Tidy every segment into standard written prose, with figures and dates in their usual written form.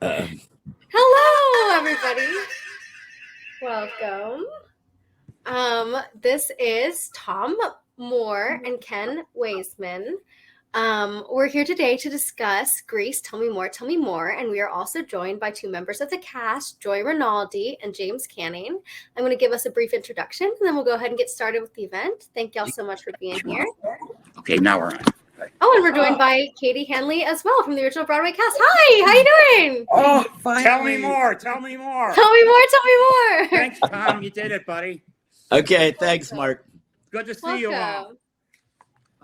Hello, everybody. Welcome. This is Tom Moore and Ken Waissman. We're here today to discuss Grease. Tell me more. Tell me more. And we are also joined by two members of the cast, Joy Rinaldi and James Canning. I'm going to give us a brief introduction, and then we'll go ahead and get started with the event. Thank y'all so much for being here. Okay, now we're on. Oh, and we're joined by Katie Hanley as well from the original Broadway cast. Hi, how you doing? Oh, tell me more. Tell me more. Tell me more. Tell me more. Thanks, Tom. You did it, buddy. Okay, thanks, Mark. Good to see you all.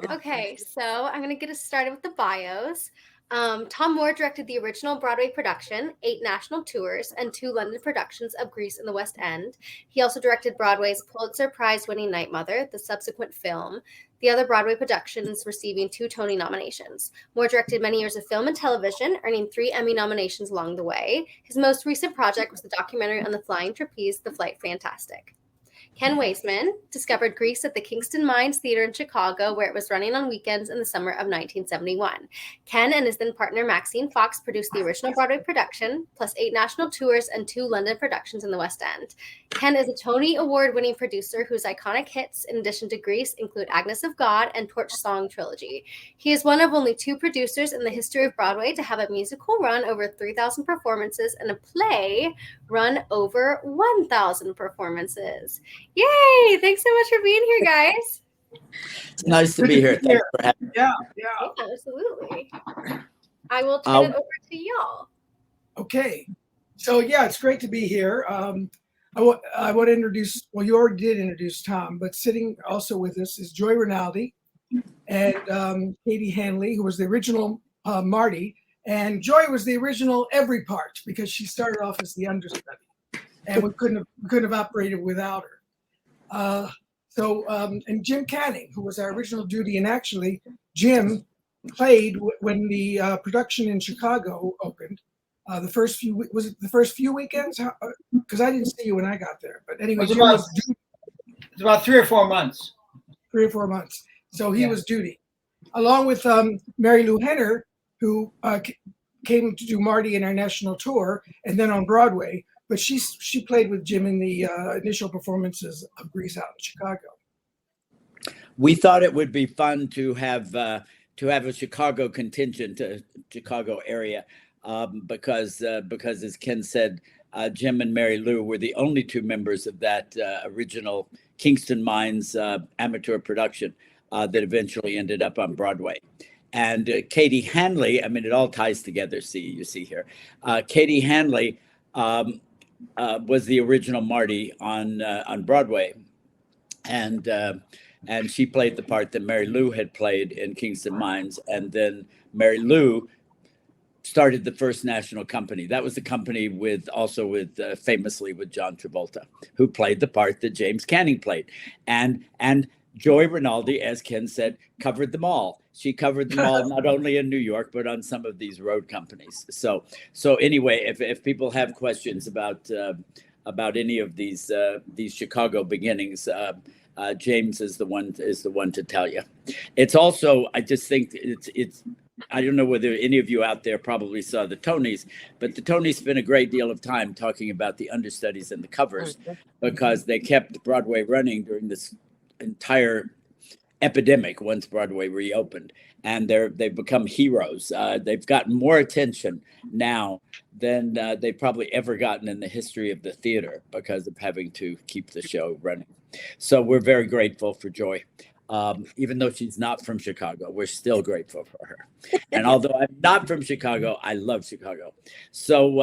Okay, so I'm going to get us started with the bios. Tom Moore directed the original Broadway production, 8 national tours, and 2 London productions of Grease in the West End. He also directed Broadway's Pulitzer Prize-winning Night Mother, the subsequent film, the other Broadway productions receiving 2 Tony nominations. Moore directed many years of film and television, earning 3 Emmy nominations along the way. His most recent project was the documentary on the flying trapeze, The Flight Fantastic. Ken Waissman discovered Grease at the Kingston Mines Theater in Chicago, where it was running on weekends in the summer of 1971. Ken and his then partner Maxine Fox produced the original Broadway production, plus 8 national tours and 2 London productions in the West End. Ken is a Tony Award-winning producer whose iconic hits, in addition to Grease, include Agnes of God and Torch Song Trilogy. He is one of only 2 producers in the history of Broadway to have a musical run over 3,000 performances and a play run over 1,000 performances. Yay! Thanks so much for being here, guys. It's nice to be here. Thanks for having me. Yeah, absolutely. I will turn it over to y'all. Okay. So, yeah, it's great to be here. I want to introduce, well, you already did introduce Tom, but sitting also with us is Joy Rinaldi and Katie Hanley, who was the original Marty. And Joy was the original every part because she started off as the understudy. And we couldn't have operated without her. And Jim Canning, who was our original Duty, and actually Jim played when the production in Chicago opened. The first few weekends? Because I didn't see you when I got there. But anyway, it was about 3 or 4 months. 3 or 4 months. So he was Duty, along with Mary Lou Henner, who came to do Marty in our national tour, and then on Broadway. But she played with Jim in the initial performances of Grease out in Chicago. We thought it would be fun to have a Chicago contingent, a Chicago area, because as Ken said, Jim and Mary Lou were the only 2 members of that original Kingston Mines amateur production that eventually ended up on Broadway. And Katie Hanley, I mean, it all ties together. You see here, Katie Hanley. Was the original Marty on Broadway, and she played the part that Mary Lou had played in Kingston Mines, and then Mary Lou started the first national company. That was the company famously with John Travolta, who played the part that James Canning played, and Joy Rinaldi, as Ken said, covered them all. She covered them all, not only in New York, but on some of these road companies. So anyway, if people have questions about any of these Chicago beginnings, James is the one to tell you. It's also, I just think it's. I don't know whether any of you out there probably saw the Tonys, but the Tonys spent a great deal of time talking about the understudies and the covers because they kept Broadway running during this entire epidemic once Broadway reopened, and they've become heroes. They've gotten more attention now than they've probably ever gotten in the history of the theater because of having to keep the show running. So we're very grateful for Joy. Even though she's not from Chicago, we're still grateful for her. And although I'm not from Chicago, I love Chicago. So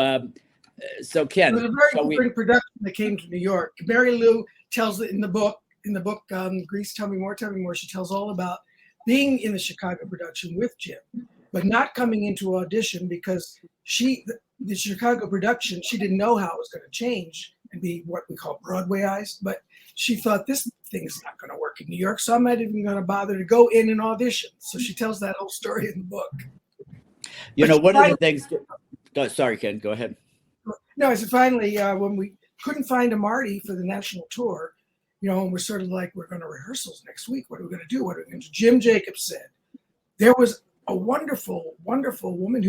Ken, it was a very different production that came to New York. Mary Lou tells it in the book, Grease, Tell Me More, Tell Me More. She tells all about being in the Chicago production with Jim, but not coming into audition because the Chicago production, she didn't know how it was going to change and be what we call Broadwayized, but she thought this thing's not going to work in New York, so I'm not even going to bother to go in and audition. So she tells that whole story in the book. One of the things. Sorry, Ken, go ahead. No, I said finally, when we couldn't find a Marty for the national tour, and we're sort of like, we're going to rehearsals next week. What are we going to do? What are we going to do? Jim Jacobs said, there was a wonderful, wonderful woman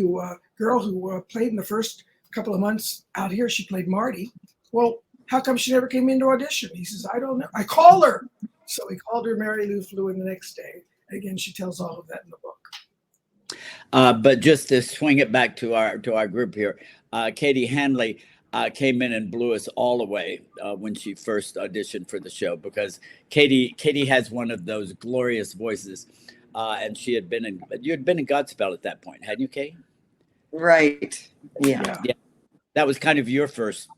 girl who played in the first a couple of months out here, she played Marty. Well, how come she never came into audition? He says, I don't know. I call her. So we called her. Mary Lou flew in the next day. Again, she tells all of that in the book. But just to swing it back to our group here, Katie Hanley came in and blew us all away when she first auditioned for the show, because Katie has one of those glorious voices, and you had been in Godspell at that point, hadn't you, Kate? Right. Yeah. That was kind of your first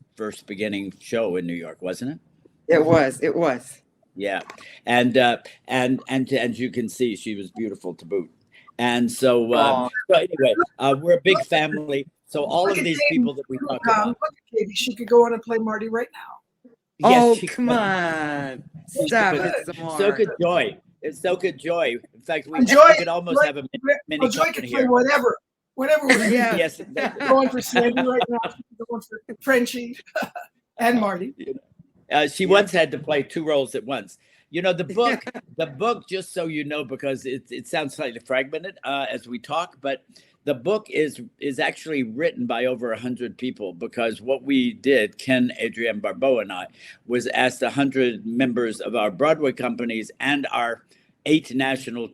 beginning show in New York, wasn't it? It was. Yeah, and you can see, she was beautiful to boot. And so anyway, we're a big family. So all of these people that we talk about. Look at Katie. She could go on and play Marty right now. Yes, come on. Stop it, Zamar. So could Joy. It's so good, Joy. In fact, we could almost have a mini Joy could play here. whatever we're doing. Yeah. Yes. Going for Sandy right now. Going for Frenchie and Marty. She once had to play 2 roles at once. The book, just so you know, because it sounds slightly fragmented as we talk, but the book is actually written by over 100 people, because what we did, Ken, Adrienne Barbeau, and I, was asked 100 members of our Broadway companies and our 8 national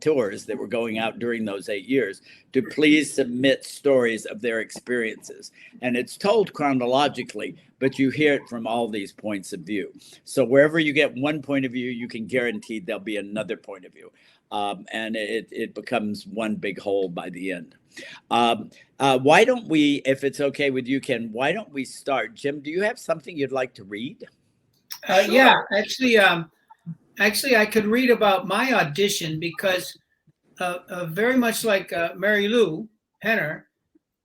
tours that were going out during those 8 years to please submit stories of their experiences. And it's told chronologically, but you hear it from all these points of view. So wherever you get one point of view, you can guarantee there'll be another point of view. And it becomes one big whole by the end. Why don't we, if it's okay with you, Ken, why don't we start? Jim, do you have something you'd like to read? Sure. Yeah, actually, I could read about my audition, because very much like Mary Lou Henner,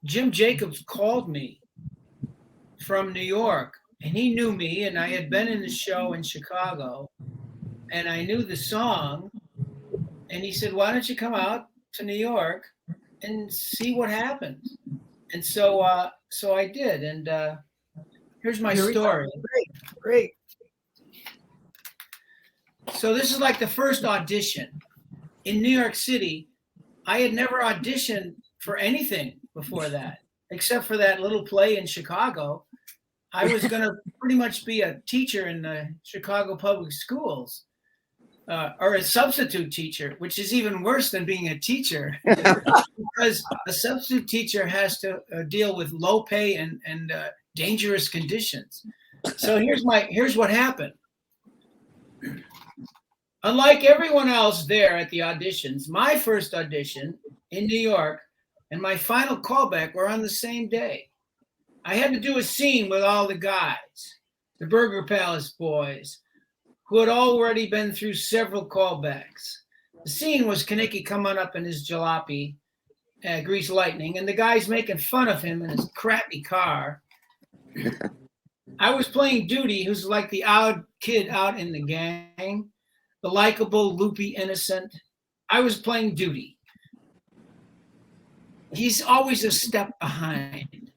Jim Jacobs called me from New York, and he knew me, and I had been in the show in Chicago, and I knew the song, and he said, why don't you come out to New York and see what happens? And so I did, and here's my story. Great. So this is like the first audition in New York City. I had never auditioned for anything before that, except for that little play in Chicago. I was going to pretty much be a teacher in the Chicago public schools, or a substitute teacher, which is even worse than being a teacher, because a substitute teacher has to deal with low pay and dangerous conditions. So here's what happened. Unlike everyone else there at the auditions, my first audition in New York and my final callback were on the same day. I had to do a scene with all the guys, the Burger Palace boys, who had already been through several callbacks. The scene was Kenickie coming up in his jalopy, Grease Lightning, and the guys making fun of him in his crappy car. I was playing Duty, who's like the odd kid out in the gang, the likable, loopy innocent. I was playing Duty. He's always a step behind.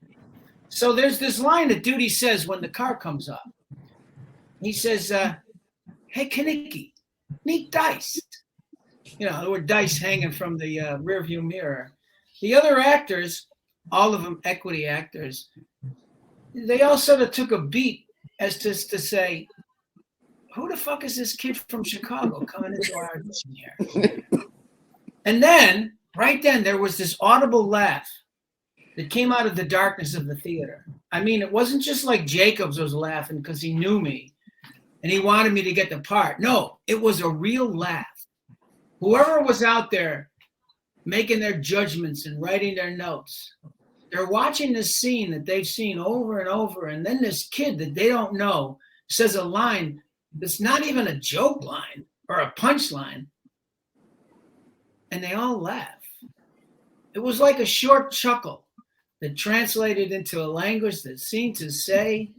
So there's this line that Duty says when the car comes up. He says, hey, Kenickie, need dice. There were dice hanging from the rearview mirror. The other actors, all of them equity actors, they all sort of took a beat as to say, who the fuck is this kid from Chicago coming into our audition here? And then, right then, there was this audible laugh that came out of the darkness of the theater. I mean, it wasn't just like Jacobs was laughing because he knew me and he wanted me to get the part. No, it was a real laugh. Whoever was out there making their judgments and writing their notes, they're watching this scene that they've seen over and over, and then this kid that they don't know says a line that's not even a joke line or a punchline, and they all laugh. It was like a short chuckle that translated into a language that seemed to say,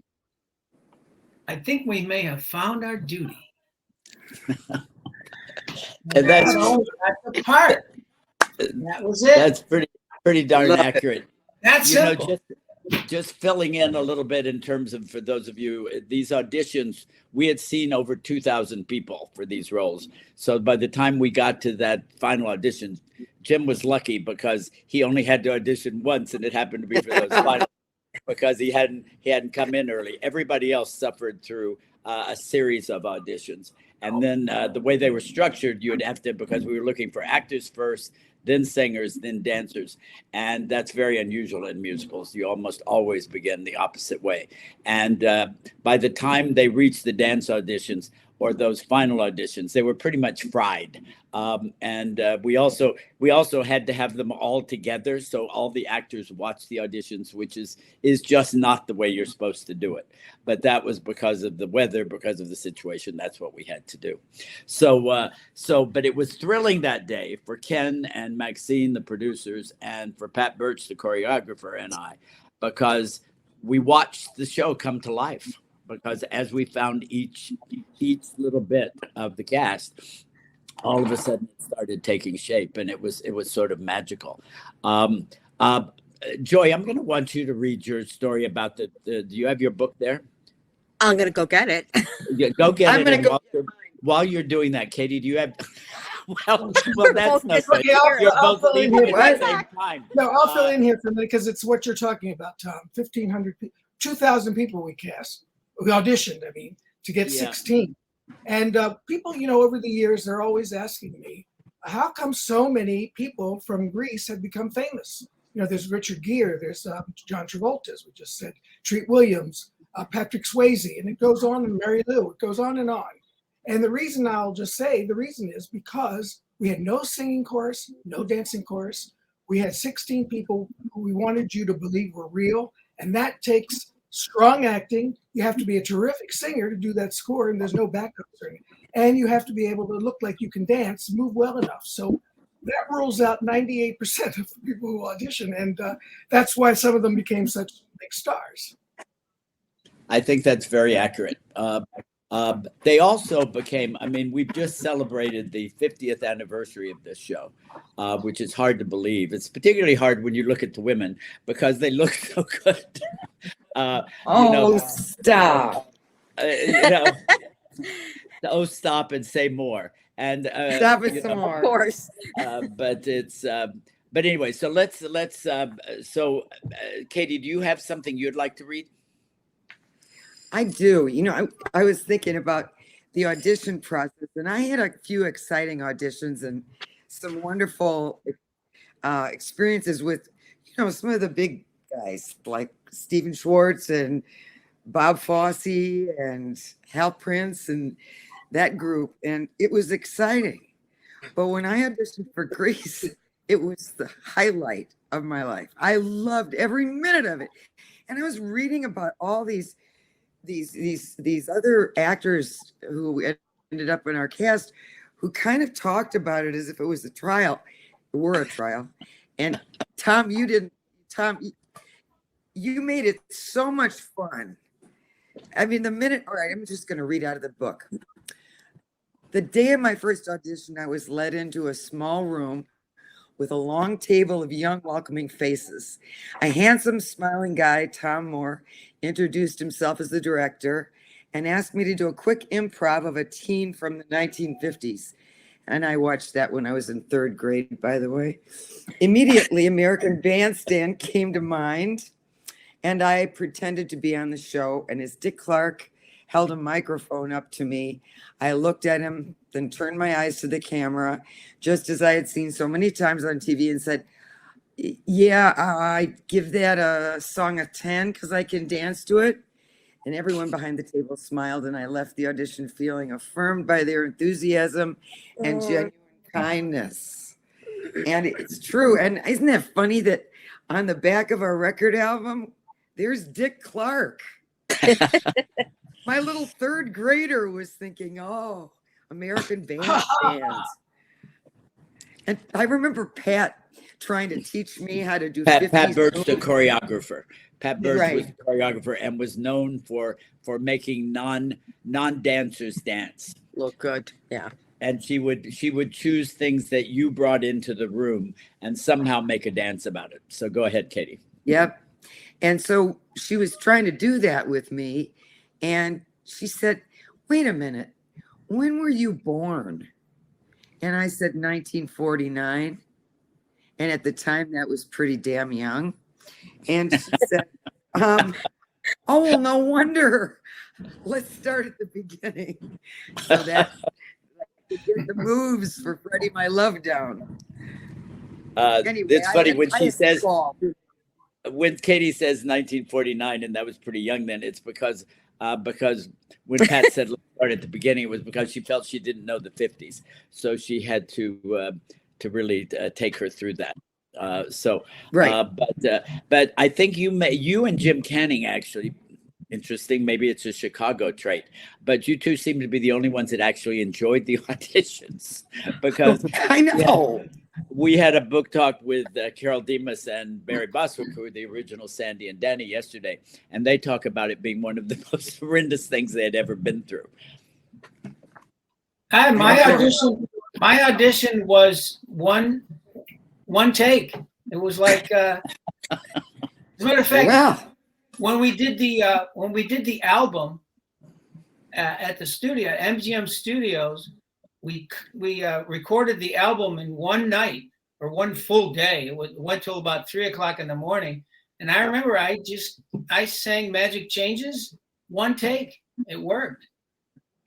I think we may have found our duty. And that's the part. That was it. That's pretty darn accurate. That's simple. Just filling in a little bit in terms of, for those of you, these auditions, we had seen over 2,000 people for these roles. So by the time we got to that final audition, Jim was lucky because he only had to audition once, and it happened to be for those final because he hadn't come in early. Everybody else suffered through a series of auditions, and then the way they were structured, you'd have to, because we were looking for actors first, then singers, then dancers, and that's very unusual in musicals. You almost always begin the opposite way, and by the time they reached the dance auditions or those final auditions, they were pretty much fried. And we also had to have them all together, so all the actors watch the auditions, which is just not the way you're supposed to do it. But that was because of the weather, because of the situation. That's what we had to do. But it was thrilling that day for Ken and Maxine, the producers, and for Pat Birch, the choreographer, and I, because we watched the show come to life. Because as we found each little bit of the cast, all of a sudden it started taking shape, and it was sort of magical. Joy, I'm going to want you to read your story about the do you have your book there? I'm going to go get it. Yeah, go get I'm it. going to go. While you're doing that, Katie, do you have? well, that's not both good. You're both leaving at the same time. No, I'll fill in here for a minute because it's what you're talking about, Tom. 1,500 people, 2,000 people we cast. We auditioned, to get 16. And people, over the years, they're always asking me, how come so many people from Greece have become famous? There's Richard Gere, there's John Travolta, as we just said, Treat Williams, Patrick Swayze, and it goes on, and Mary Lou, it goes on. And the reason is because we had no singing chorus, no dancing chorus. We had 16 people who we wanted you to believe were real, and that takes strong acting. You have to be a terrific singer to do that score, and there's no backups or anything. And you have to be able to look like you can dance, move well enough. So that rules out 98% of the people who audition, and that's why some of them became such big stars. I think that's very accurate. They also became, we've just celebrated the 50th anniversary of this show, which is hard to believe. It's particularly hard when you look at the women because they look so good. Stop. Stop and say more. And Stop it some more. Of course. But anyway, so let's Katie, do you have something you'd like to read? I do. I was thinking about the audition process, and I had a few exciting auditions and some wonderful experiences with, some of the big guys like Stephen Schwartz and Bob Fosse and Hal Prince and that group. And it was exciting. But when I auditioned for Grease, it was the highlight of my life. I loved every minute of it. And I was reading about all these other actors who ended up in our cast who kind of talked about it as if it was a trial. It were a trial. And Tom, you made it so much fun. All right, I'm just going to read out of the book. The day of my first audition, I was led into a small room with a long table of young, welcoming faces. A handsome, smiling guy, Tom Moore, introduced himself as the director and asked me to do a quick improv of a teen from the 1950s. And I watched that when I was in third grade, by the way. Immediately, American Bandstand came to mind, and I pretended to be on the show. And as Dick Clark held a microphone up to me, I looked at him, then turned my eyes to the camera, just as I had seen so many times on TV, and said, yeah, I give that a song a 10 because I can dance to it. And everyone behind the table smiled, and I left the audition feeling affirmed by their enthusiasm and genuine kindness. And it's true. And isn't that funny that on the back of our record album, there's Dick Clark. My little third grader was thinking, oh, American Bandstand. And I remember Pat trying to teach me how to do Pat Birch, the choreographer. Pat Birch Right. was the choreographer and was known for making non-dancers dance. Look good. Yeah. And she would choose things that you brought into the room and somehow make a dance about it. So go ahead, Katie. Yep. And so she was trying to do that with me. And she said, wait a minute, when were you born? And I said, 1949. And at the time, that was pretty damn young. And she said, Oh, well, no wonder. Let's start at the beginning. So that to get the moves for Freddie My Love down. Anyway, it's funny when I she had says, fall. when Katie says 1949, and that was pretty young then, it's because when Pat said let's start at the beginning, it was because she felt she didn't know the 50s, so she had to really take her through that. Right. But I think you and Jim Canning actually. Interesting. Maybe it's a Chicago trait, but you two seem to be the only ones that actually enjoyed the auditions because I know. we had a book talk with Carol Demas and Barry Boswick, who were the original Sandy and Danny yesterday, and they talk about it being one of the most horrendous things they had ever been through. My audition was one take. It was like, as a matter of fact, Yeah. when we did the album at the studio, MGM Studios, we recorded the album in one night or one full day. It went till about 3:00 in the morning. And I remember I sang Magic Changes, one take. It worked.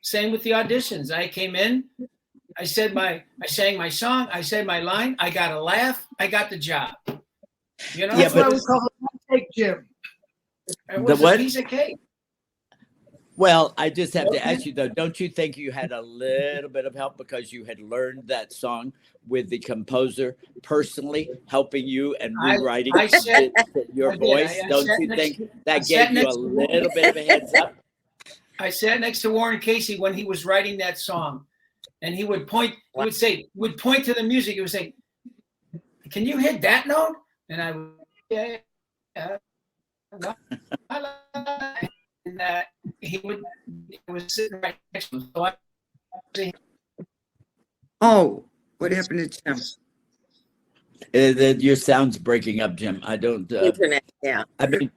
Same with the auditions. I came in, I sang my song, I said my line, I got a laugh, I got the job. You know, That's why we call it one take, Jim. It was a piece of cake. Well, I just have to ask you though, don't you think you had a little bit of help because you had learned that song with the composer personally helping you and rewriting your voice? Don't you think that gave you a little bit of a heads up? I sat next to Warren Casey when he was writing that song, and he would point. He would point to the music. He would say, "Can you hit that note?" And I would, yeah. And he was sitting right next to him. So Oh, what happened to Jim? Your sound's breaking up, Jim. I don't. Internet, yeah. I mean,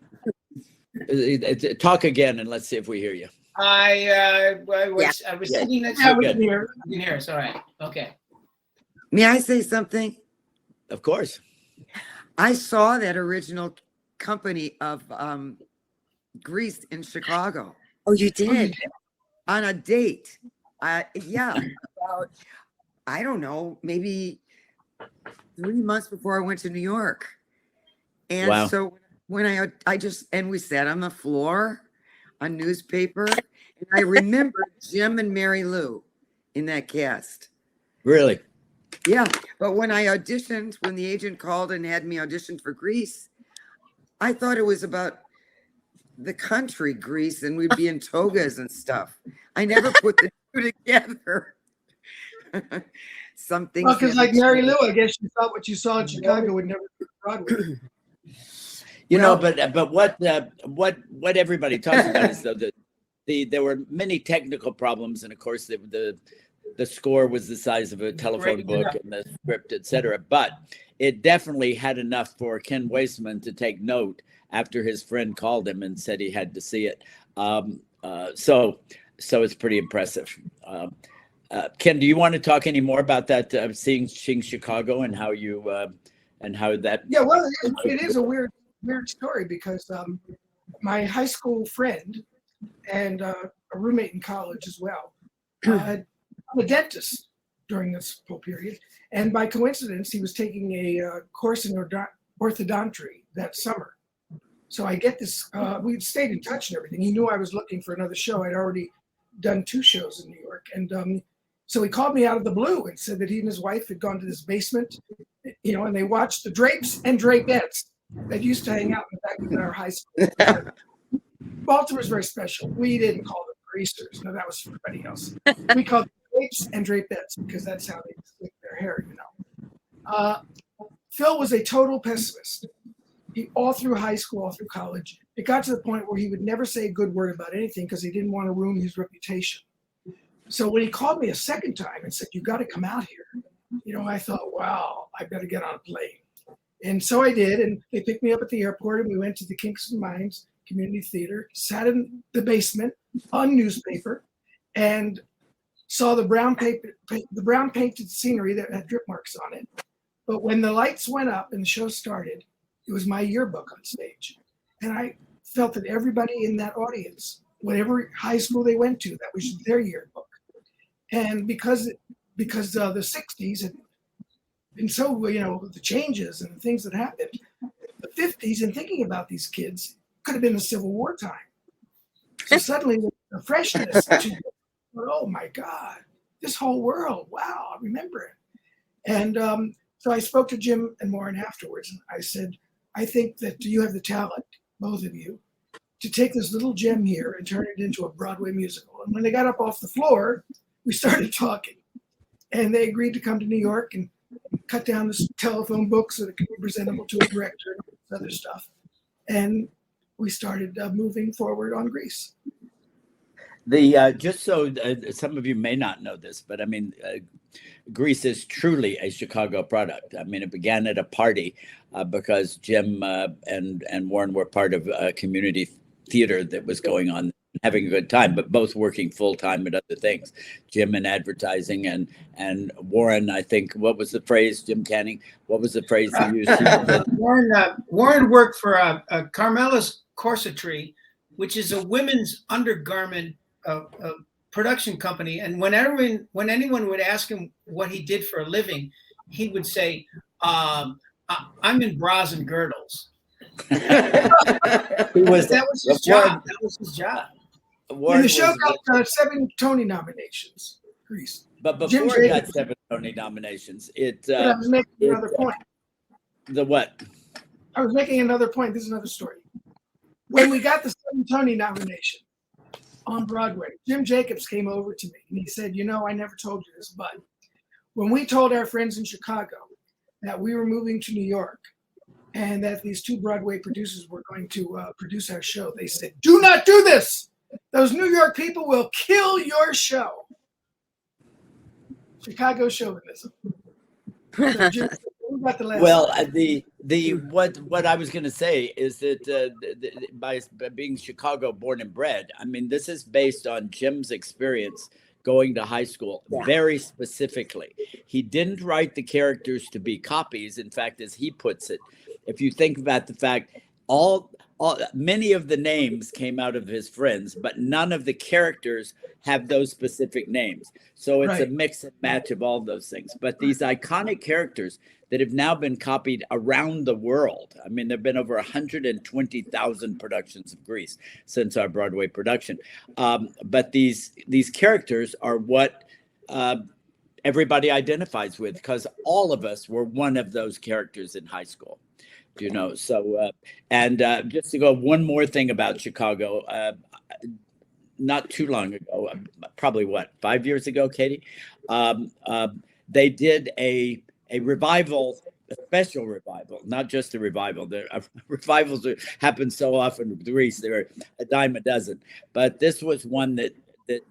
talk again and let's see if we hear you. I was sitting next to Yeah, him. we can hear. You can hear us. All right. Okay. May I say something? Of course. I saw that original company of Grease in Chicago. Oh, you did? On a date. Yeah, about, I don't know, maybe 3 months before I went to New York. And Wow. so when we sat on the floor on newspaper, and I remember Jim and Mary Lou in that cast. Really? Yeah, but when I auditioned, when the agent called and had me audition for Grease, I thought it was about the country Grease and we'd be in togas and stuff. I never put the two together. Something. Well, because like Mary Lou, I guess you thought what you saw in Chicago would never be Broadway. You know, but what everybody talks about is though that there were many technical problems, and of course the score was the size of a telephone book and the script, etc. But it definitely had enough for Ken Waissman to take note after his friend called him and said he had to see it. So it's pretty impressive. Ken, do you want to talk any more about that seeing Chicago and how you and how that? Yeah, well, it is a weird story because my high school friend and a roommate in college as well had a dentist during this whole period, and by coincidence, he was taking a course in orthodontry that summer. So I get this. We'd stayed in touch and everything. He knew I was looking for another show. I'd already done 2 shows in New York, and so he called me out of the blue and said that he and his wife had gone to this basement, and they watched the Drapes and Drapettes that used to hang out in the back of our high school. Baltimore's very special. We didn't call them greasers. No, that was for everybody else. We called them Drapes and Drapettes because that's how they slick their hair, Phil was a total pessimist. All through high school, all through college, it got to the point where he would never say a good word about anything because he didn't want to ruin his reputation. So when he called me a second time and said, "You got to come out here," I thought, wow, I better get on a plane. And so I did, and they picked me up at the airport, and we went to the Kingston Mines Community Theater, sat in the basement on newspaper, and saw the brown painted scenery that had drip marks on it. But when the lights went up and the show started, it was my yearbook on stage. And felt that everybody in that audience, whatever high school they went to, that was their yearbook. And because the 60s had been so, the changes and the things that happened, the 50s and thinking about these kids could have been the Civil War time. So suddenly the freshness, oh my God, this whole world, wow, I remember it. And so I spoke to Jim and Warren afterwards, and I said, I think that you have the talent, both of you, to take this little gem here and turn it into a Broadway musical. And when they got up off the floor, we started talking. And they agreed to come to New York and cut down the telephone books so that it could be presentable to a director and all this other stuff. And we started moving forward on Grease. Just so some of you may not know this, but I mean, Grease is truly a Chicago product. I mean, it began at a party because Jim and Warren were part of a community theater that was going on, having a good time, but both working full time at other things. Jim in advertising and Warren, I think, what was the phrase, Jim Canning? What was the phrase he used? Warren worked for Carmela's Corsetry, which is a women's undergarment production company. And when anyone would ask him what he did for a living, he would say, I'm in bras and girdles. That was his job. That was his job. And the show got 7 Tony nominations, Grease. But before it got 7 Tony nominations, but I was making another point. The what? I was making another point. This is another story. When we got the 7 Tony nomination on Broadway, Jim Jacobs came over to me and he said, I never told you this, but when we told our friends in Chicago that we were moving to New York and that these 2 Broadway producers were going to produce our show, they said, do not do this. Those New York people will kill your show. Chicago chauvinism. So Jim, got the last well, what I was going to say is that by being Chicago born and bred, I mean, this is based on Jim's experience going to high school, very specifically. He didn't write the characters to be copies. In fact, as he puts it, if you think about the fact, many of the names came out of his friends, but none of the characters have those specific names. So it's a mix and match of all those things. But these iconic characters that have now been copied around the world. I mean, there have been over 120,000 productions of Grease since our Broadway production. But these characters are what everybody identifies with, because all of us were one of those characters in high school. So just to go one more thing about Chicago, not too long ago, probably 5 years ago, Katie, they did a revival, a special revival, not just a revival. Revivals happen so often with Grease, there are a dime a dozen, but this was one that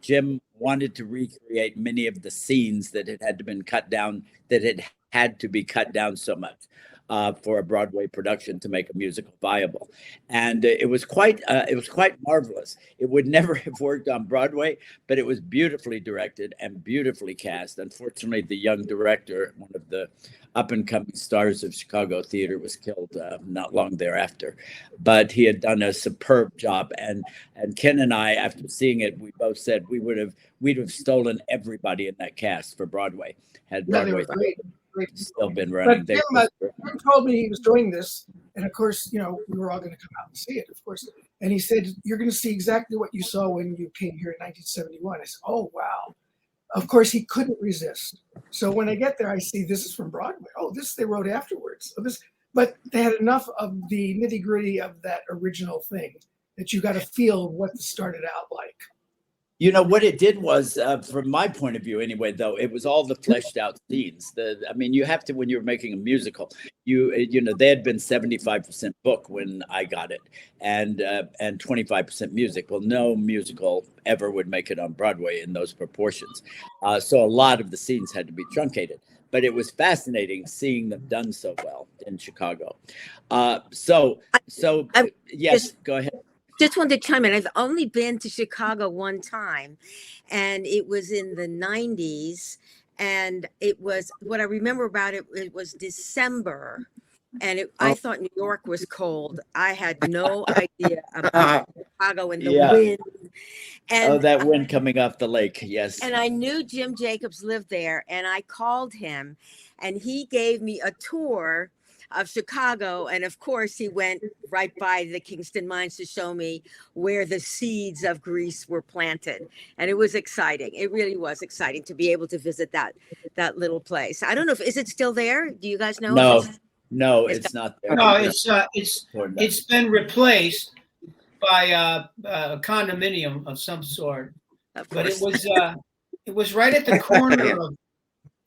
Jim wanted to recreate many of the scenes that had to been cut down, that had to be cut down so much. For a Broadway production to make a musical viable, and it was quite marvelous. It would never have worked on Broadway, but it was beautifully directed and beautifully cast. Unfortunately, the young director, one of the up-and-coming stars of Chicago theater, was killed not long thereafter. But he had done a superb job, and Ken and I, after seeing it, we both said we'd have stolen everybody in that cast for Broadway had Broadway. Still been running. But Jim told me he was doing this, and of course, we were all going to come out and see it, of course. And he said, "You're going to see exactly what you saw when you came here in 1971." I said, "Oh wow!" Of course, he couldn't resist. So when I get there, I see this is from Broadway. Oh, this they wrote afterwards. But they had enough of the nitty gritty of that original thing that you got to feel what it started out like. What it did was, from my point of view anyway, though, it was all the fleshed out scenes. You have to, when you're making a musical, they had been 75% book when I got it and 25% music. Well, no musical ever would make it on Broadway in those proportions. So a lot of the scenes had to be truncated, but it was fascinating seeing them done so well in Chicago. Yes, go ahead. Just wanted to chime in. I've only been to Chicago one time, and it was in the 90s. And it was, what I remember about it, it was December and I thought New York was cold. I had no idea about Chicago and the Yeah. wind. Oh, And that wind coming off the lake. Yes. and I knew Jim Jacobs lived there, and I called him, and he gave me a tour of Chicago. And of course, he went right by the Kingston mines to show me where the seeds of Greece were planted. And it was exciting. It really was exciting to be able to visit that little place. I don't know is it still there? Do you guys know? No, If no, it's not there. No, it's been replaced by a condominium of some sort. of But course. it was right at the corner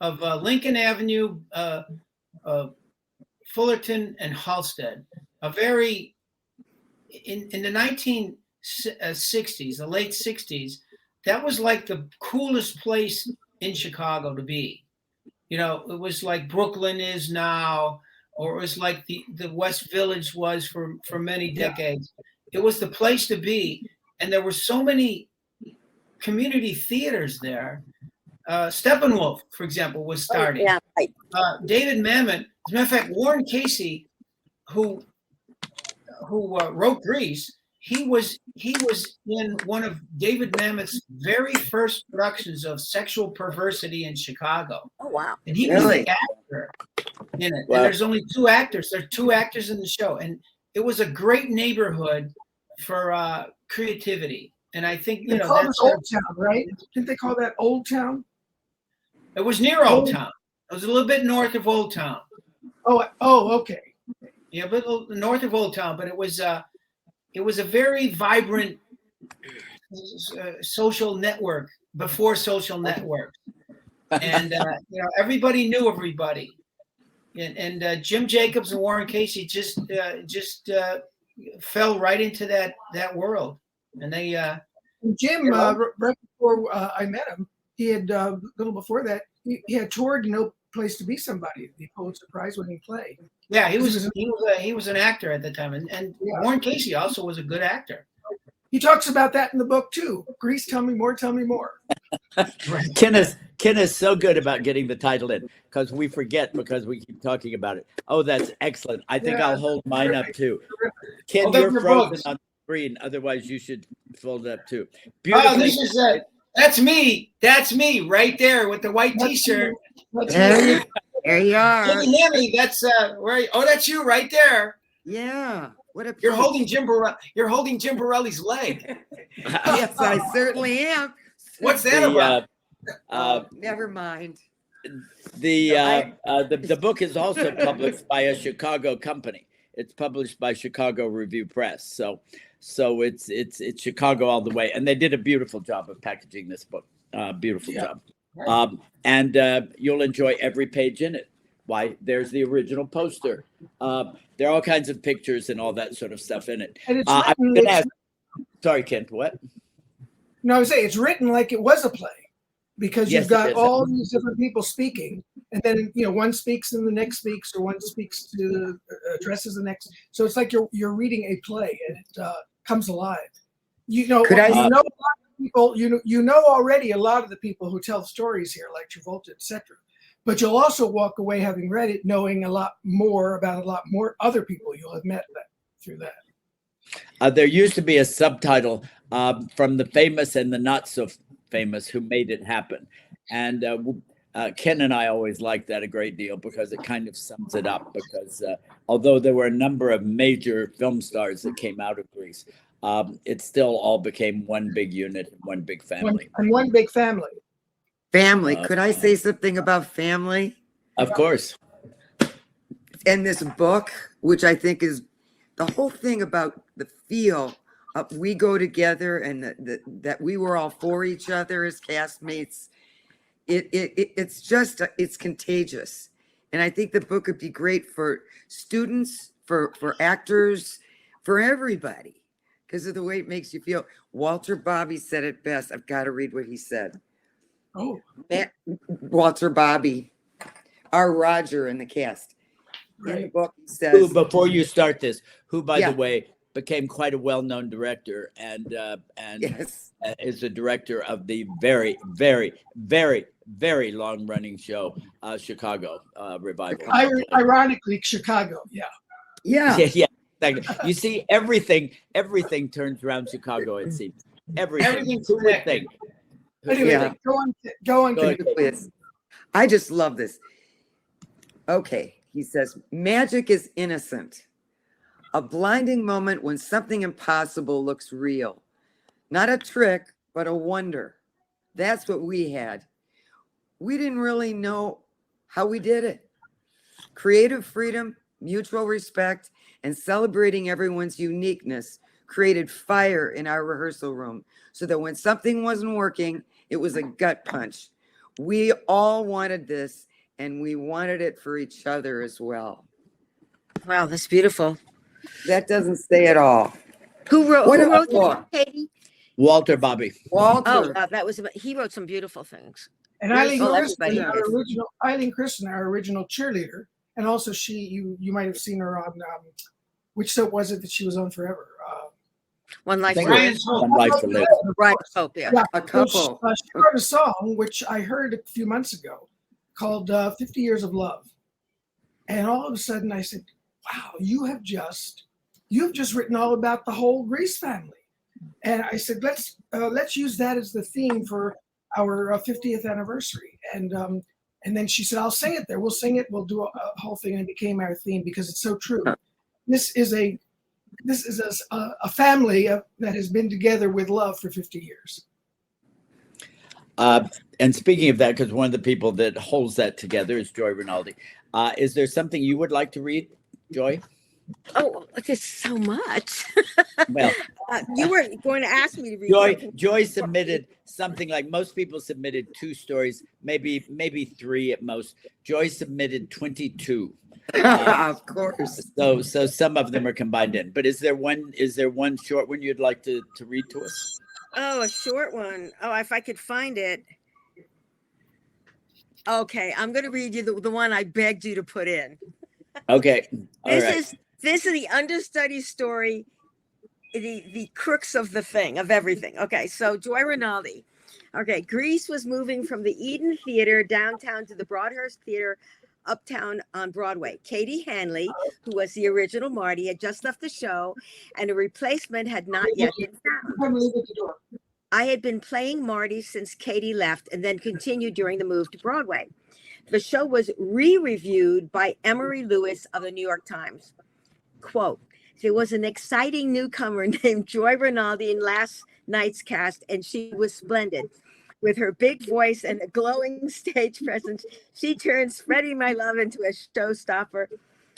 of Lincoln Avenue, Fullerton and Halsted. A very in the 1960s, the late 60s, that was like the coolest place in Chicago to be. You know, it was like Brooklyn is now, or it was like the West Village was for many decades. It was the place to be, and there were so many community theaters there. Steppenwolf, for example, was starting. Yeah, right. David Mamet, as a matter of fact, Warren Casey, who wrote Grease, he was in one of David Mamet's very first productions of sexual perversity in Chicago. Oh wow. And he was the actor in it. Wow. And there's only two actors. There are two actors in the show. And it was a great neighborhood for creativity. And I think, They call it Old Town, right? Didn't they call that Old Town? it was near Old Town. It was a little bit north of Old Town. Oh, okay. Yeah, but north of Old Town. But it was a very vibrant social network before social networks. And you know, everybody knew everybody. And Jim Jacobs and Warren Casey just fell right into that world. And they Jim, right before I met him, he had a little before that, he had toured No Place to Be Somebody, the Pulitzer Prize winning play. yeah, he was an actor at the time, and Warren Casey also was a good actor. He talks about that in the book too. Grease, tell me more, tell me more. Ken is so good about getting the title in because we forget because we keep talking about it. Oh, that's excellent. I think I'll hold mine up too. Ken, Hold up you're your frozen books. on the screen. Otherwise, you should fold it up too. Oh, Beautifully. this is that's me. That's me right there with the white T-shirt. There you are. Jimmy Hammy, that's where. Oh, that's you right there. Yeah. What a You're holding Jim Borelli's leg. Yes, I certainly am. What's that about? Never mind. The book is also published by a Chicago company. It's published by Chicago Review Press. So it's Chicago all the way, and they did a beautiful job of packaging this book. Beautiful job. And you'll enjoy every page in it. Why? There's the original poster. There are all kinds of pictures and all that sort of stuff in it. And it's I'm written, gonna ask, sorry, Kent. What? no, I was saying it's written like it was a play because Yes, you've got it is. all these different people speaking, and then one speaks and the next speaks, or one speaks to addresses the next. So it's like you're reading a play, and it comes alive. Could I- you know a lot of people. You know already a lot of the people who tell stories here, like Travolta, etc. But you'll also walk away having read it, knowing a lot more about a lot more other people you'll have met through that. There used to be a subtitle from the famous and the not so famous who made it happen. And Ken and I always liked that a great deal because it kind of sums it up. Because although there were a number of major film stars that came out of Greece, it still all became one big unit, one big family. One big family. Family. Could I say something about family? Of course. In this book, which I think is the whole thing about the feel of we go together and that we were all for each other as castmates. It's contagious. And I think the book would be great for students, for actors, for everybody, because of the way it makes you feel. Walter Bobby said it best. I've got to read what he said. Oh, Walter Bobby, our Roger in the cast. In the book, he Who, says, before you start this, who, by Yeah. the way, became quite a well-known director and yes, is the director of the very, very, very, very long running show, Chicago revival. Ironically, Chicago. Yeah. Yeah. Yeah. You see, everything turns around Chicago. It seems everything. Everything's Who would connected. think? Anyway, Yeah. go on. Go ahead. Please. I just love this. Okay, he says, magic is innocent. A blinding moment when something impossible looks real. Not a trick, but a wonder. That's what we had. We didn't really know how we did it. Creative freedom, mutual respect, and celebrating everyone's uniqueness created fire in our rehearsal room so that when something wasn't working, it was a gut punch. We all wanted this, and we wanted it for each other as well. Wow, that's beautiful. That doesn't say it all. Who wrote What that, Katie? Walter Bobby. Walter. Oh, that was he wrote some beautiful things. And Eileen everybody Kristen, our original cheerleader, and also you might have seen her on which soap was it that she was on forever? One Life Thank to you. Live. One Life to Live. Right. Oh, yeah. A couple. She wrote a song which I heard a few months ago called 50 Years of Love. And all of a sudden I said, wow, you've just written all about the whole Grease family. And I said, let's use that as the theme for our 50th anniversary. And then she said, I'll sing it there. We'll sing it. We'll do a whole thing. And it became our theme because it's so true. This is a family that has been together with love for 50 years. And speaking of that, because one of the people that holds that together is Joy Rinaldi. Is there something you would like to read, Joy? Oh, there's so much. Well, you were going to ask me to read. Joy submitted something like most people submitted 2 stories, maybe 3 at most. Joy submitted 22. Of course. So some of them are combined in. But is there one short one you'd like to read to us? Oh, a short one. Oh, if I could find it. Okay, I'm going to read you the one I begged you to put in. Okay. This is the understudy story, the crux of the thing, of everything. Okay, so Joy Rinaldi. Okay, Grease was moving from the Eden Theater downtown to the Broadhurst Theater uptown on Broadway. Katie Hanley, who was the original Marty, had just left the show, and a replacement had not yet been found. I had been playing Marty since Katie left and then continued during the move to Broadway. The show was re-reviewed by Emery Lewis of the New York Times. Quote, there was an exciting newcomer named Joy Rinaldi in last night's cast, and she was splendid. With her big voice and a glowing stage presence, she turned Spreading My Love into a showstopper.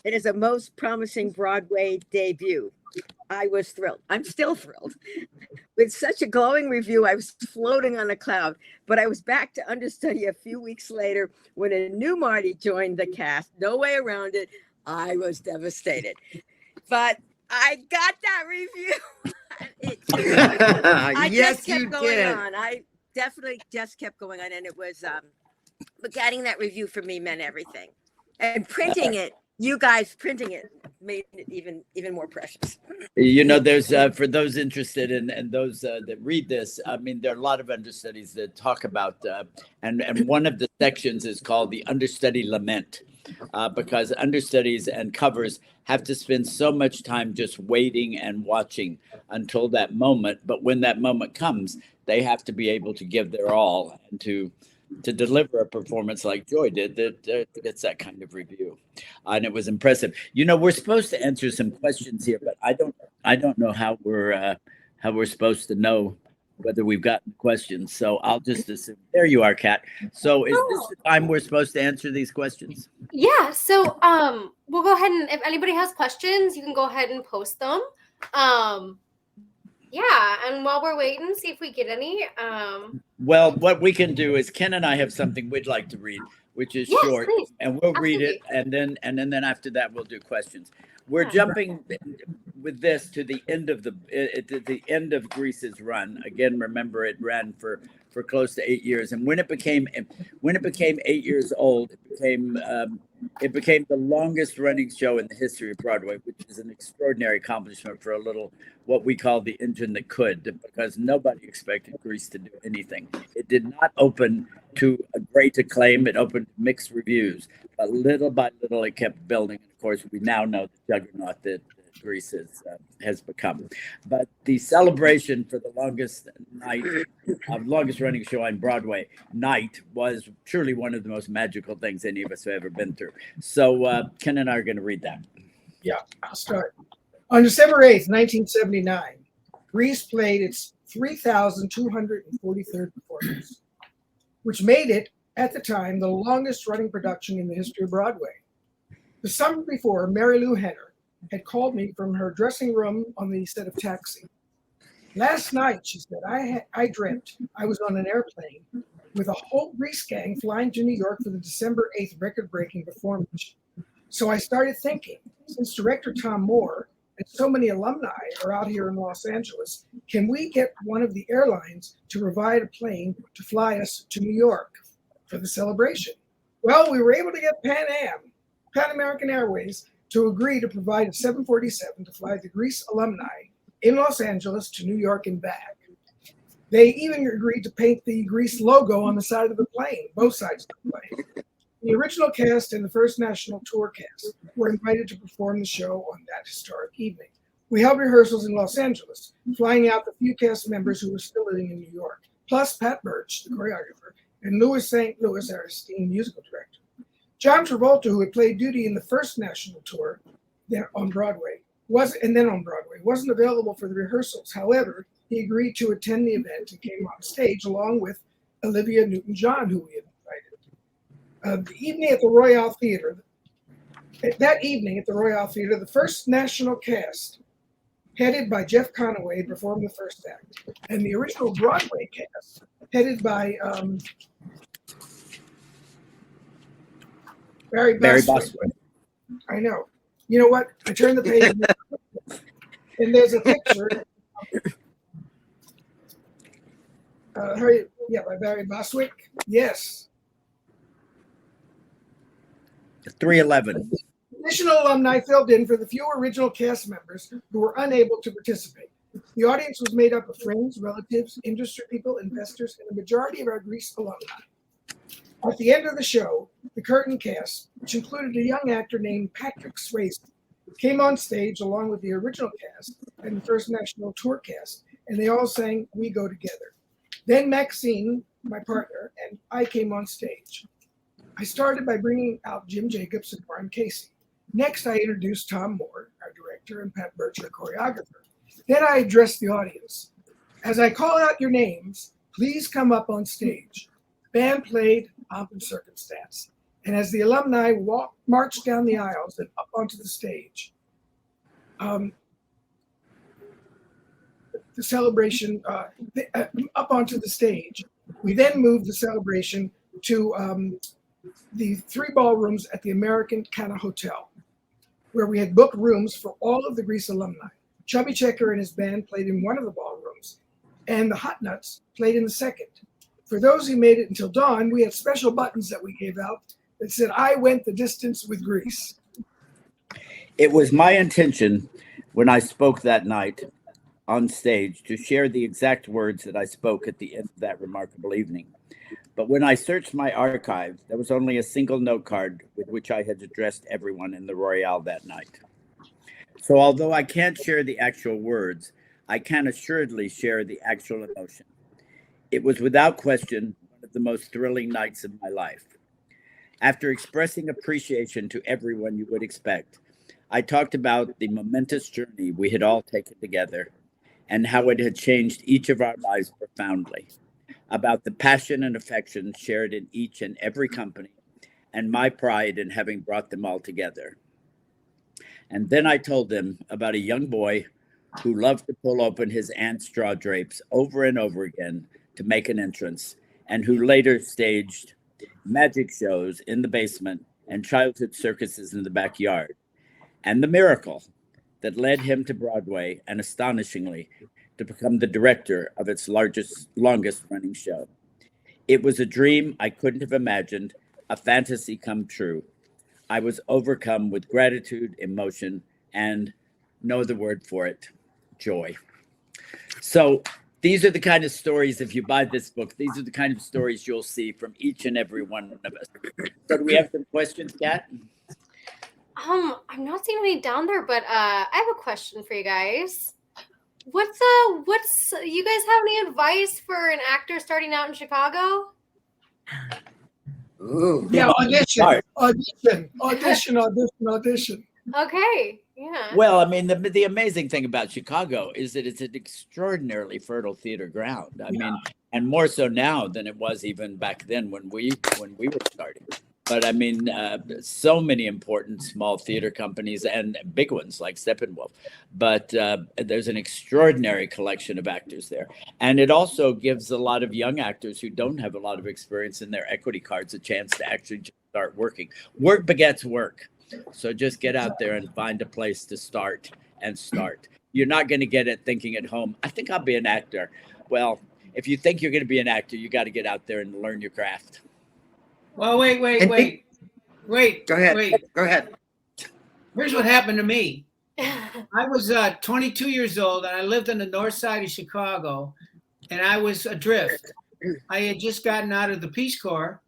It is a most promising Broadway debut. I was thrilled. I'm still thrilled. With such a glowing review, I was floating on a cloud, but I was back to understudy a few weeks later when a new Marty joined the cast. No way around it. I was devastated. But I got that review. I Yes, just kept you going did. on. I definitely just kept going on. And it was, but getting that review for me meant everything. And printing it, you guys printing it made it even more precious. You know, there's for those interested and those that read this, I mean, there are a lot of understudies that talk about, and one of the sections is called the understudy lament, because understudies and covers have to spend so much time just waiting and watching until that moment. But when that moment comes, they have to be able to give their all and to deliver a performance like Joy did that gets that kind of review. And it was impressive. You know, we're supposed to answer some questions here, but I don't know how we're supposed to know whether we've gotten questions. So I'll just assume. There you are, Kat. So is this the time we're supposed to answer these questions? Yeah. So we'll go ahead and if anybody has questions, you can go ahead and post them. Yeah, and while we're waiting, see if we get any. Well, what we can do is Ken and I have something we'd like to read, which is short, please. and we'll read it, and then after that we'll do questions. We're jumping with this to the end of the end of Grease's run. Again, remember it ran for close to 8 years, and when it became 8 years old, it became the longest running show in the history of Broadway, which is an extraordinary accomplishment for a little what we call the engine that could, because nobody expected Grease to do anything. It did not open to a great acclaim. It opened mixed reviews, but little by little it kept building. Of course, we now know the juggernaut that Grease has become. But the celebration for the longest night, longest running show on Broadway, Night, was truly one of the most magical things any of us have ever been through. So Ken and I are going to read that. Yeah, I'll start. On December 8th, 1979, Grease played its 3,243rd performance, which made it, at the time, the longest running production in the history of Broadway. The summer before, Mary Lou Henner had called me from her dressing room on the set of Taxi. Last night, she said, I dreamt I was on an airplane with a whole Grease gang flying to New York for the December 8th record-breaking performance. So I started thinking, since director Tom Moore and so many alumni are out here in Los Angeles, can we get one of the airlines to provide a plane to fly us to New York for the celebration? Well, we were able to get Pan American Airways, to agree to provide a 747 to fly the Grease alumni in Los Angeles to New York and back. They even agreed to paint the Grease logo on the side of the plane, both sides of the plane. The original cast and the first national tour cast were invited to perform the show on that historic evening. We held rehearsals in Los Angeles, flying out the few cast members who were still living in New York, plus Pat Birch, the choreographer, and Louis St. Louis, our esteemed musical director. John Travolta, who had played Duty in the first national tour on Broadway, wasn't available for the rehearsals. However, he agreed to attend the event and came on stage along with Olivia Newton-John, who we had invited. That evening at the Royale Theater, the first national cast, headed by Jeff Conaway, performed the first act, and the original Broadway cast, headed by Barry Bostwick. I know. You know what? I turned the page and there's a picture. By Barry Bostwick. Yes. 311. Additional alumni filled in for the few original cast members who were unable to participate. The audience was made up of friends, relatives, industry people, investors, and the majority of our Grease alumni. At the end of the show, the curtain cast, which included a young actor named Patrick Swayze, came on stage along with the original cast and the first national tour cast, and they all sang We Go Together. Then Maxine, my partner, and I came on stage. I started by bringing out Jim Jacobs and Warren Casey. Next, I introduced Tom Moore, our director, and Pat Birch, our choreographer. Then I addressed the audience. As I call out your names, please come up on stage. Band played Pomp and Circumstance. And as the alumni marched down the aisles and up onto the stage, the celebration, up onto the stage, we then moved the celebration to the 3 ballrooms at the Americana Hotel, where we had booked rooms for all of the Grease alumni. Chubby Checker and his band played in one of the ballrooms, and the Hot Nuts played in the second. For those who made it until dawn, we had special buttons that we gave out that said, I went the distance with Grease. It was my intention when I spoke that night on stage to share the exact words that I spoke at the end of that remarkable evening. But when I searched my archive, there was only a single note card with which I had addressed everyone in the Royale that night. So although I can't share the actual words, I can assuredly share the actual emotion. It was without question one of the most thrilling nights of my life. After expressing appreciation to everyone you would expect, I talked about the momentous journey we had all taken together and how it had changed each of our lives profoundly, about the passion and affection shared in each and every company, and my pride in having brought them all together. And then I told them about a young boy who loved to pull open his aunt's straw drapes over and over again to make an entrance, and who later staged magic shows in the basement and childhood circuses in the backyard, and the miracle that led him to Broadway and, astonishingly, to become the director of its longest running show. It was a dream I couldn't have imagined, a fantasy come true. I was overcome with gratitude, emotion, and, no other word for it, joy. So These are the kind of stories, if you buy this book, these are the kind of stories you'll see from each and every one of us. So do we have some questions, Kat? I'm not seeing any down there, but I have a question for you guys. What's you guys have any advice for an actor starting out in Chicago? Ooh. Yeah, audition, Sorry. audition. Okay, yeah. Well, I mean, the amazing thing about Chicago is that it's an extraordinarily fertile theater ground. I mean, and more so now than it was even back then when we were starting. But I mean, so many important small theater companies and big ones like Steppenwolf. But there's an extraordinary collection of actors there. And it also gives a lot of young actors who don't have a lot of experience in their equity cards a chance to actually just start working. Work begets work. So just get out there and find a place to start. You're not going to get it thinking at home, I think I'll be an actor. Well, if you think you're going to be an actor, you got to get out there and learn your craft. Well, wait. Go ahead. Here's what happened to me. I was 22 years old, and I lived on the north side of Chicago, and I was adrift. I had just gotten out of the Peace Corps,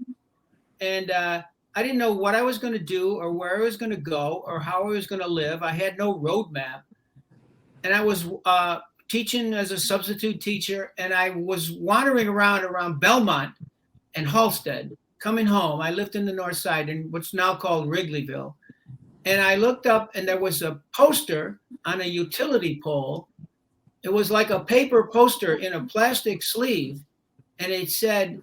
and I didn't know what I was going to do or where I was going to go or how I was going to live. I had no roadmap. And I was teaching as a substitute teacher, and I was wandering around Belmont and Halstead, coming home. I lived in the north side in what's now called Wrigleyville. And I looked up, and there was a poster on a utility pole. It was like a paper poster in a plastic sleeve, and it said,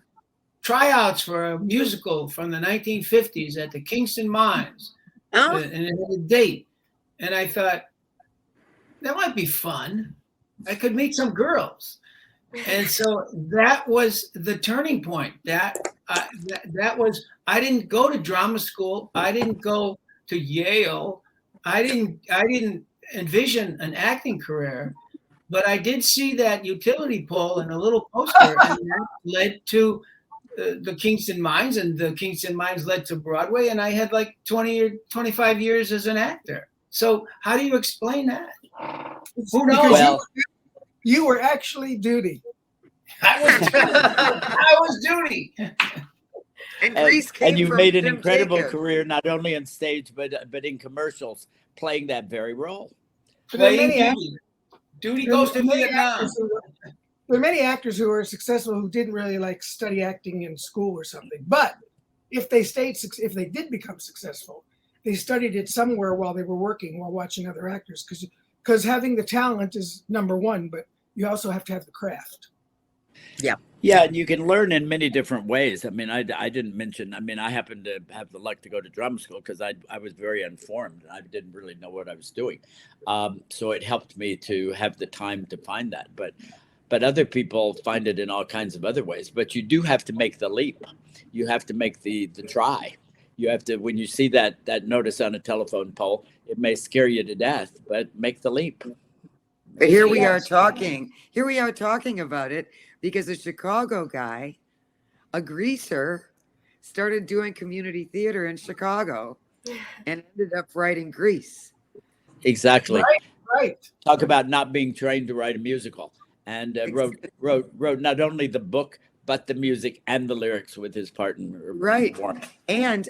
tryouts for a musical from the 1950s at the Kingston Mines. Oh. And it had a date. And I thought, that might be fun. I could meet some girls. And so that was the turning point. That was, I didn't go to drama school. I didn't go to Yale. I didn't envision an acting career, but I did see that utility pole and a little poster, and that led to the Kingston Mines, and the Kingston Mines led to Broadway, and I had like 20 or 25 years as an actor. So how do you explain that? Who knows? Well, You were actually Duty. I was Duty. And you've made an incredible career, not only on stage, but in commercials, playing that very role. Playing Duty goes to Vietnam. There are many actors who are successful who didn't really like study acting in school or something. But if they did become successful, they studied it somewhere while they were working, while watching other actors. Because having the talent is number one, but you also have to have the craft. Yeah, and you can learn in many different ways. I mean, I didn't mention, I mean, I happened to have the luck to go to drama school because I was very informed. I didn't really know what I was doing. So it helped me to have the time to find that. But other people find it in all kinds of other ways. But you do have to make the leap. You have to make the try. You have to, when you see that notice on a telephone pole, it may scare you to death, but make the leap. But here we are talking about it because a Chicago guy, a greaser, started doing community theater in Chicago and ended up writing Grease. Exactly. Right. Talk about not being trained to write a musical. And wrote not only the book, but the music and the lyrics with his partner. Right. And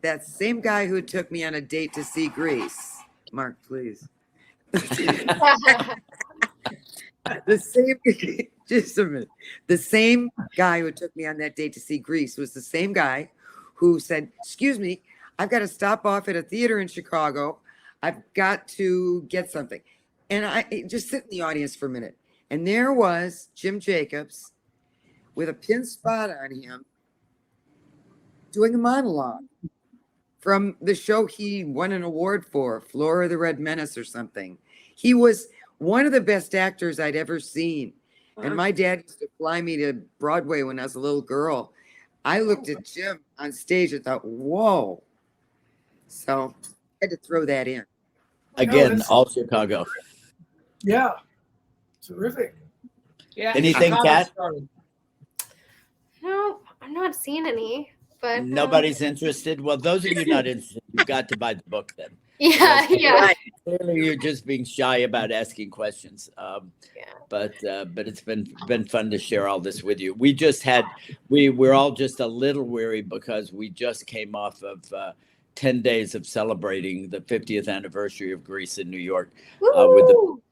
that same guy who took me on a date to see Grease, Mark, please. Just a minute. The same guy who took me on that date to see Grease was the same guy who said, excuse me, I've got to stop off at a theater in Chicago. I've got to get something. And I just sit in the audience for a minute. And there was Jim Jacobs with a pin spot on him doing a monologue from the show he won an award for, Flora the Red Menace or something. He was one of the best actors I'd ever seen. And my dad used to fly me to Broadway when I was a little girl. I looked at Jim on stage and thought, whoa. So I had to throw that in. Again, all Chicago. Yeah. Terrific. Yeah. Anything, Kat? No, I'm not seeing any. But Nobody's interested. Well, those of you not interested, you've got to buy the book then. Yeah, yeah. Right. Clearly, you're just being shy about asking questions. Yeah. But it's been fun to share all this with you. We're all just a little weary because we just came off of 10 days of celebrating the 50th anniversary of Greece in New York with the Woo!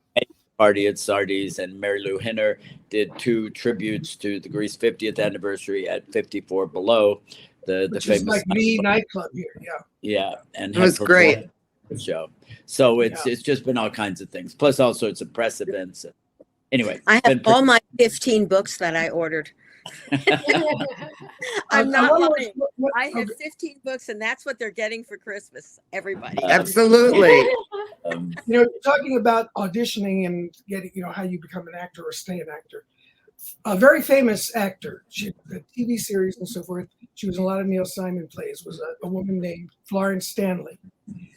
party at Sardi's, and Mary Lou Hinner did 2 tributes to the Greece 50th anniversary at 54 Below, the Which is famous like the nightclub here. Yeah. yeah, and It was great. the show. So it's just been all kinds of things, plus all sorts of press events. Anyway, I it's been have all my 15 books that I ordered. I'm not wonder lying. I have okay. 15 books, and that's what they're getting for Christmas. Everybody. Absolutely. Talking about auditioning and getting, how you become an actor or stay an actor. A very famous actor, she had a TV series and so forth. She was in a lot of Neil Simon plays. Was a woman named Florence Stanley,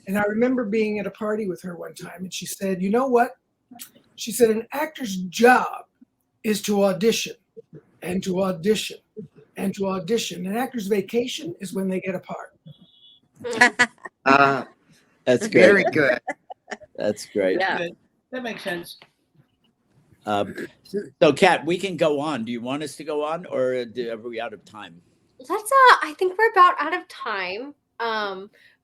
and I remember being at a party with her one time, and she said, "You know what?" She said, "An actor's job is to audition, and to audition, and to audition. An actor's vacation is when they get a part." That's great. Very good. That's great. Yeah. That makes sense. So, Kat, we can go on. Do you want us to go on, or are we out of time? Let's I think we're about out of time.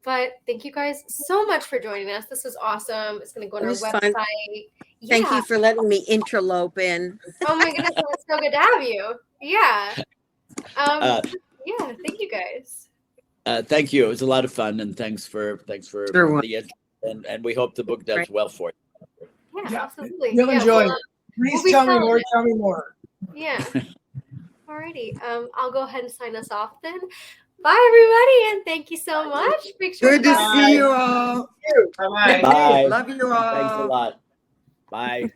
But thank you guys so much for joining us. This was awesome. It's gonna go on It our was fun. website. Thank Yeah. you for letting me interlope in. Oh my goodness, it was so good to have you. Yeah. Yeah, thank you guys. Thank you. It was a lot of fun, and thanks for Sure. the interest, and we hope the book does Right. well for you. Yeah, absolutely. You'll Yeah, enjoy well, it. Please we'll be tell me selling more. it. Tell me more. Yeah. Alrighty. I'll go ahead and sign us off then. Bye everybody, and thank you so much. Make sure Good to guys- see you all. Bye-bye. Bye. Love you all. Thanks a lot. Bye.